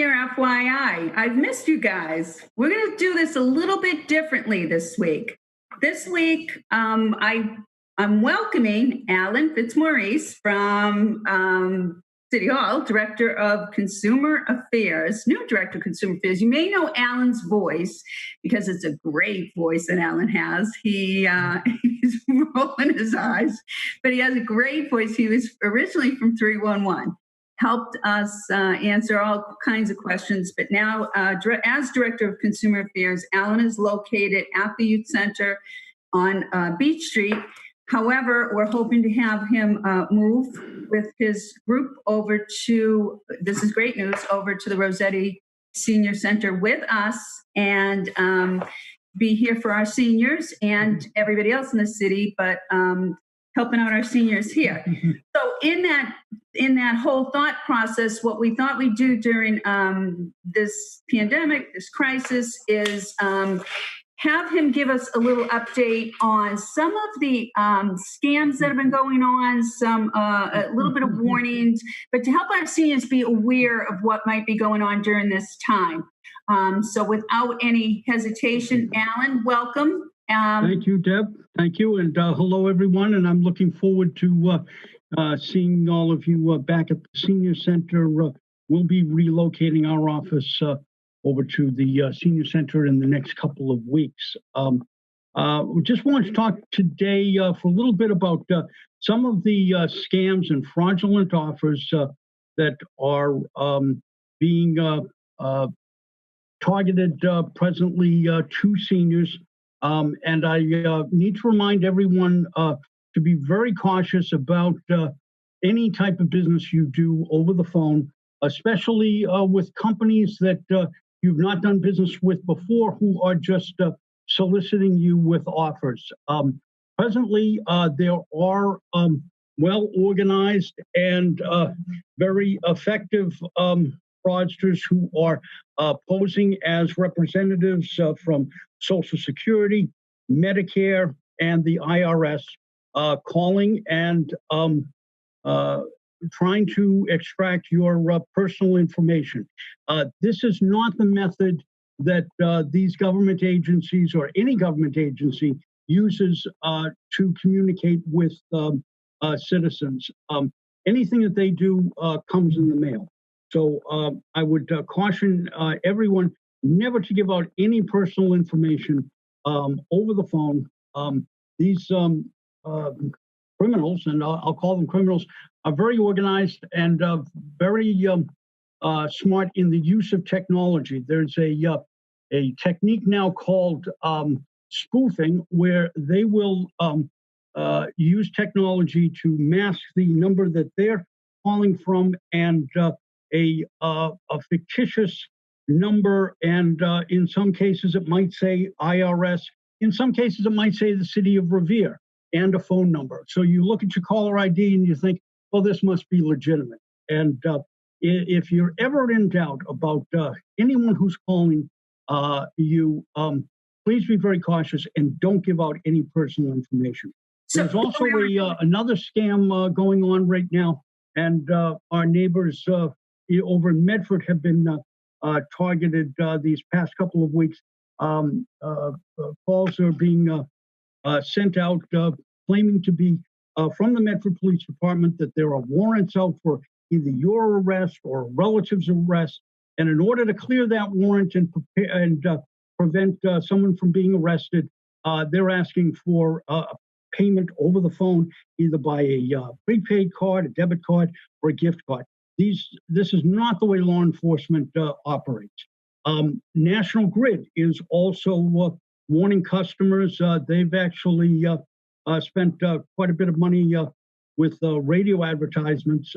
Senior FYI. I've missed you guys. We're going to do this a little bit differently this week. This week, I'm welcoming Alan Fitzmaurice from City Hall, Director of Consumer Affairs, new Director of Consumer Affairs. You may know Alan's voice because it's a great voice that Alan has. He's rolling his eyes, but he has a great voice. He was originally from 311. Helped us answer all kinds of questions, but now as Director of Consumer Affairs, Alan is located at the Youth Center on Beach Street. However, we're hoping to have him move with his group over to, this is great news, over to the Rossetti Senior Center with us and be here for our seniors and everybody else in the city, but helping out our seniors here. So in that whole thought process, what we thought we'd do during this pandemic, this crisis, is have him give us a little update on some of the scams that have been going on, a little bit of warnings, but to help our seniors be aware of what might be going on during this time. So without any hesitation, Alan, welcome. Thank you, Deb. Thank you. And hello, everyone. And I'm looking forward to seeing all of you back at the Senior Center. We'll be relocating our office over to the Senior Center in the next couple of weeks. We just wanted to talk today for a little bit about some of the scams and fraudulent offers that are being targeted presently to seniors. And I need to remind everyone to be very cautious about any type of business you do over the phone, especially with companies that you've not done business with before who are just soliciting you with offers. Presently, there are well-organized and very effective fraudsters who are posing as representatives from Social Security, Medicare, and the IRS, calling and trying to extract your personal information. This is not the method that these government agencies or any government agency uses to communicate with citizens. Anything that they do comes in the mail. So I would caution everyone never to give out any personal information over the phone. These criminals, and I'll call them criminals, are very organized and very smart in the use of technology. There's a technique now called spoofing, where they will use technology to mask the number that they're calling from and a fictitious number, and in some cases it might say IRS. In some cases it might say the city of Revere and a phone number. So you look at your caller ID and you think, well, this must be legitimate. And if you're ever in doubt about anyone who's calling you, please be very cautious and don't give out any personal information. There's also another scam going on right now, and our neighbors over in Medford have been targeted these past couple of weeks. Calls are being sent out claiming to be from the Medford Police Department that there are warrants out for either your arrest or a relative's arrest. And in order to clear that warrant and prevent someone from being arrested, they're asking for a payment over the phone, either by a prepaid card, a debit card, or a gift card. This is not the way law enforcement operates. National Grid is also warning customers. They've actually spent quite a bit of money with radio advertisements,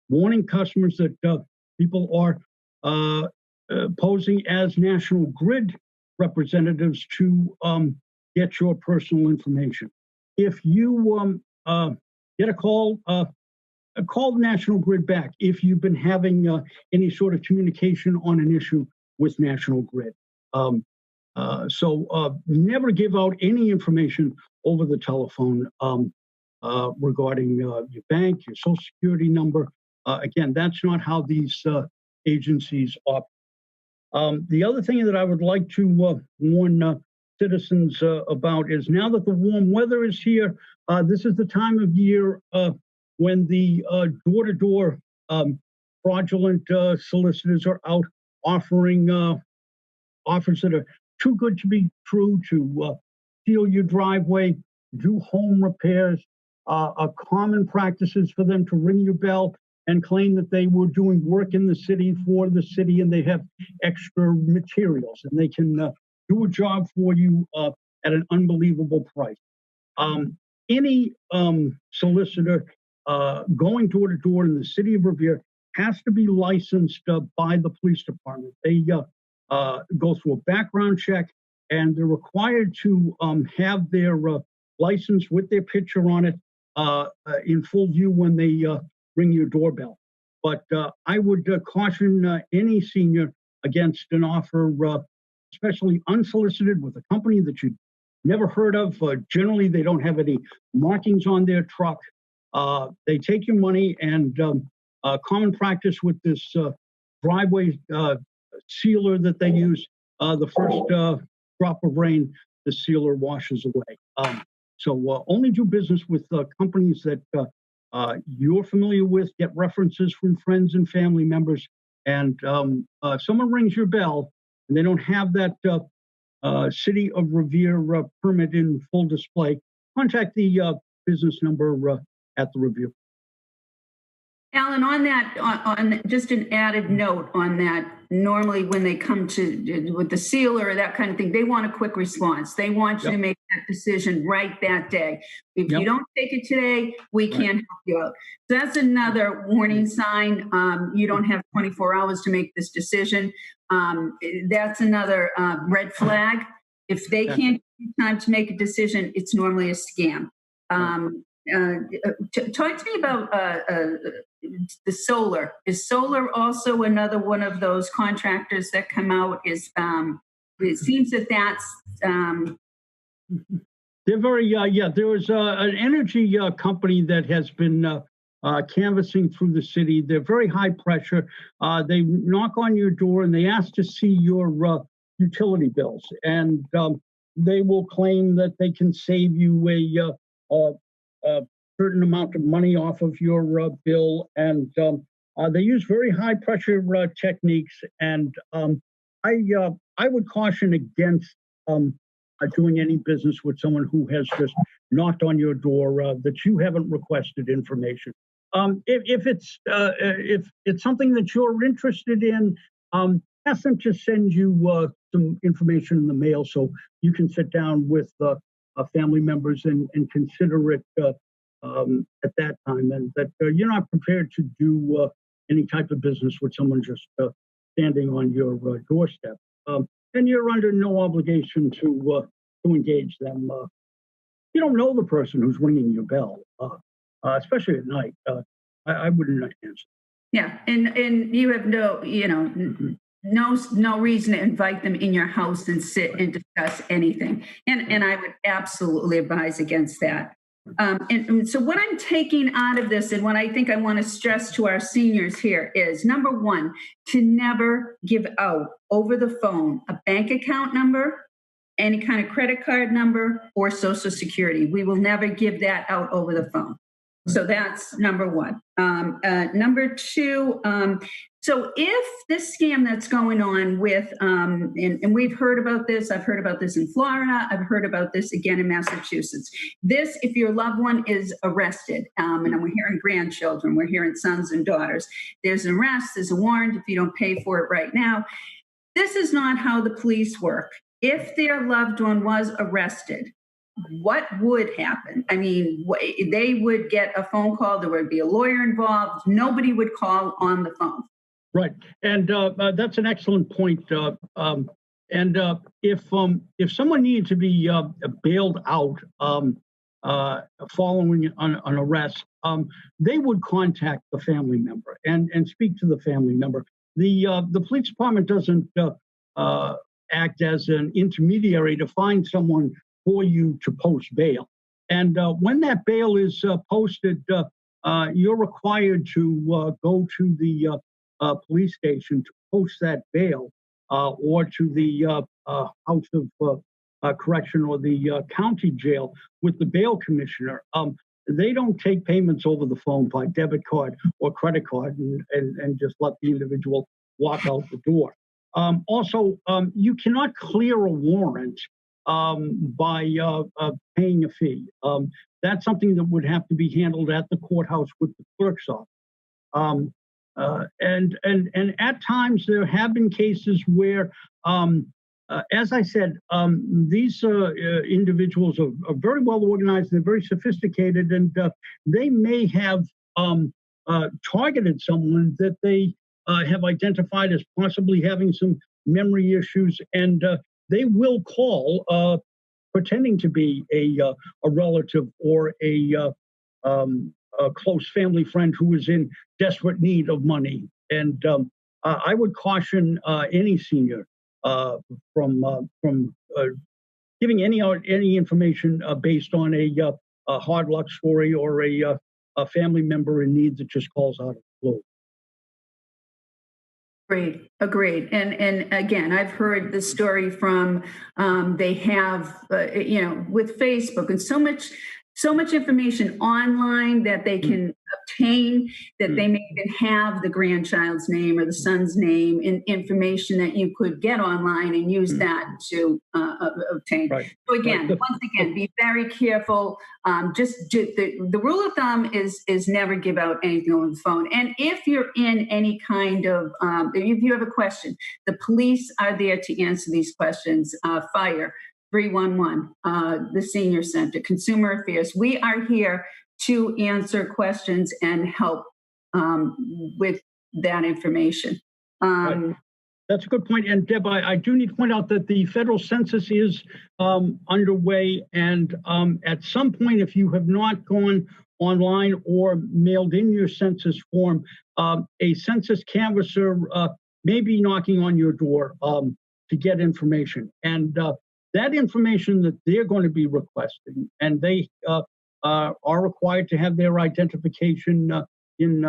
warning customers that people are posing as National Grid representatives to get your personal information. If you get a call, call the National Grid back if you've been having any sort of communication on an issue with National Grid. So never give out any information over the telephone regarding your bank, your Social Security number. Again, that's not how these agencies operate. The other thing that I would like to warn citizens about is now that the warm weather is here, this is the time of year when the door-to-door fraudulent solicitors are out offering offers that are too good to be true to seal your driveway, do home repairs, are common practices for them to ring your bell and claim that they were doing work in the city for the city and they have extra materials and they can do a job for you at an unbelievable price. Any solicitor going door to door in the city of Revere has to be licensed by the police department. They go through a background check and they're required to have their license with their picture on it in full view when they ring your doorbell. But I would caution any senior against an offer, especially unsolicited with a company that you never heard of. Generally, they don't have any markings on their truck. They take your money and common practice with this driveway sealer that they use, the first drop of rain, the sealer washes away. So only do business with companies that you're familiar with, get references from friends and family members, and if someone rings your bell and they don't have that City of Revere permit in full display, contact the business number at the Revere. Alan, on that, on just an added note on that, normally when they come to with the sealer or that kind of thing, they want a quick response. They want you to make that decision right that day. If you don't take it today, we can't help you out. So that's another warning sign. You don't have 24 hours to make this decision. That's another red flag. If they can't take time to make a decision, it's normally a scam. Talk to me about the solar. Is solar also another one of those contractors that come out? Is it seems that that's they're very there was an energy company that has been canvassing through the city. They're very high pressure. They knock on your door and they ask to see your utility bills, and they will claim that they can save you a certain amount of money off of your bill, and they use very high pressure techniques. And I would caution against doing any business with someone who has just knocked on your door that you haven't requested information. If it's something that you're interested in, ask them to send you some information in the mail so you can sit down with family members and consider it at that time, and that you're not prepared to do any type of business with someone just standing on your doorstep. And you're under no obligation to engage them. You don't know the person who's ringing your bell, especially at night. I wouldn't answer. Yeah, and you have no, no reason to invite them in your house and sit and discuss anything. And I would absolutely advise against that. And so what I'm taking out of this and what I think I want to stress to our seniors here is, number one, to never give out over the phone a bank account number, any kind of credit card number, or Social Security. We will never give that out over the phone. So that's number one. Number two, so if this scam that's going on with, and we've heard about this, I've heard about this in Florida, I've heard about this again in Massachusetts. This, if your loved one is arrested, and we're hearing grandchildren, we're hearing sons and daughters, there's an arrest, there's a warrant if you don't pay for it right now. This is not how the police work. If their loved one was arrested, what would happen? I mean, they would get a phone call. There would be a lawyer involved. Nobody would call on the phone. Right, and that's an excellent point. And if someone needed to be bailed out following an arrest, they would contact the family member and speak to the family member. The police department doesn't act as an intermediary to find someone for you to post bail. And when that bail is posted, you're required to go to the police station to post that bail or to the House of Correction or the county jail with the bail commissioner. They don't take payments over the phone by debit card or credit card and just let the individual walk out the door. Also, you cannot clear a warrant by paying a fee. That's something that would have to be handled at the courthouse with the clerk's office. And at times there have been cases where, as I said, these individuals are very well organized. They're very sophisticated, and they may have targeted someone that they have identified as possibly having some memory issues, and they will call pretending to be a relative or a close family friend who is in desperate need of money. And I would caution any senior from giving any information based on a hard luck story or a family member in need that just calls out of the blue. Agreed. And again, I've heard the story from they have with Facebook and so much information online that they can obtain, that they may even have the grandchild's name or the son's name and information that you could get online and use that to obtain. Right. So again, once again, be very careful. The rule of thumb is never give out anything on the phone. And if you're in any kind of, if you have a question, the police are there to answer these questions. Fire, 311, the Senior Center, Consumer Affairs. We are here to answer questions and help with that information. Right. That's a good point. And Deb, I do need to point out that the federal census is underway. And at some point, if you have not gone online or mailed in your census form, a census canvasser may be knocking on your door to get information. And that information that they're going to be requesting, and they are required to have their identification in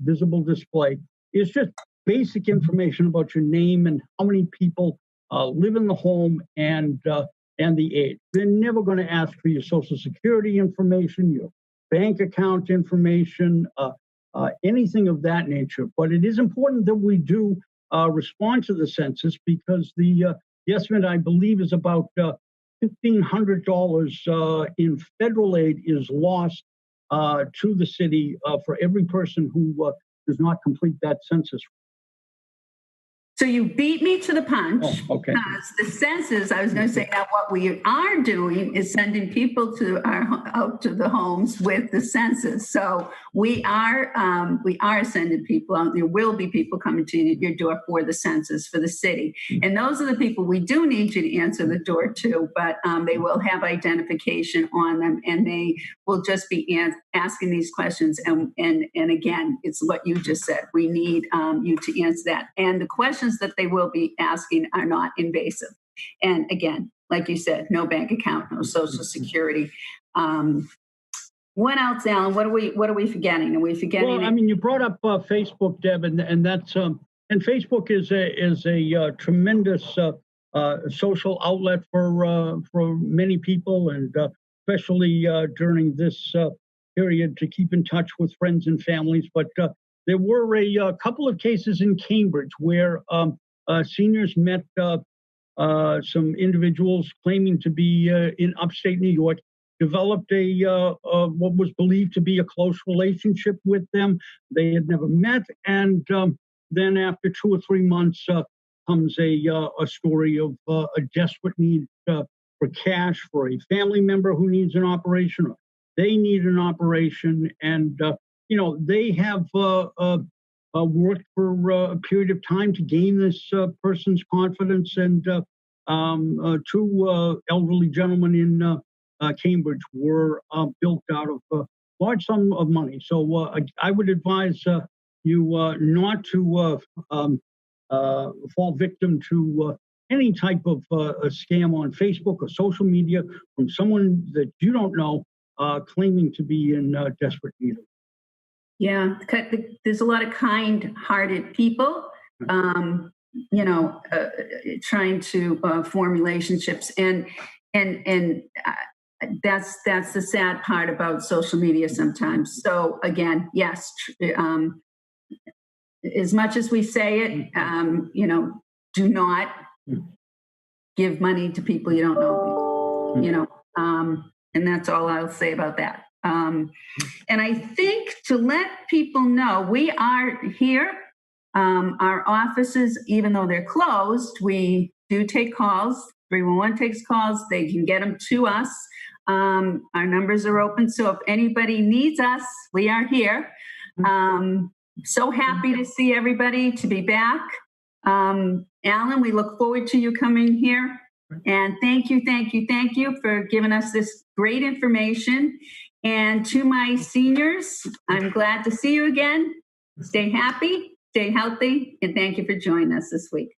visible display, is just basic information about your name and how many people live in the home and the age. They're never going to ask for your Social Security information, your bank account information, anything of that nature. But it is important that we do respond to the census because the estimate, I believe, is about $1,500 in federal aid is lost to the city for every person who does not complete that census. So you beat me to the punch. Oh, okay. Because the census, I was going to say that what we are doing is sending people out to the homes with the census. So we are sending people out. There will be people coming to your door for the census for the city, and those are the people we do need you to answer the door to. But they will have identification on them, and they will just be asking these questions. And again, it's what you just said. We need you to answer that, and the questions that they will be asking are not invasive. And again, like you said, no bank account, no Social Security. What else, Alan? What are we forgetting? Are we forgetting? Well, I mean, you brought up Facebook, Deb, and that's and Facebook is a tremendous social outlet for many people, and especially during this period to keep in touch with friends and families. But there were a couple of cases in Cambridge where seniors met some individuals claiming to be in upstate New York, developed what was believed to be a close relationship with them. They had never met, and then after 2 or 3 months comes a story of a desperate need for cash for a family member who needs an operation, or they need an operation, and they have worked for a period of time to gain this person's confidence. And 2 elderly gentlemen in Cambridge were built out of a large sum of money. So I would advise you not to fall victim to any type of a scam on Facebook or social media from someone that you don't know claiming to be in desperate need. Yeah, there's a lot of kind-hearted people, trying to form relationships, and that's the sad part about social media sometimes. So again, yes, as much as we say it, do not give money to people you don't know. And that's all I'll say about that. And I think to let people know, we are here. Our offices, even though they're closed, we do take calls. 311 takes calls. They can get them to us. Our numbers are open. So if anybody needs us, we are here. So happy to see everybody, to be back. Alan, we look forward to you coming here. And thank you for giving us this great information. And to my seniors, I'm glad to see you again. Stay happy, stay healthy, and thank you for joining us this week.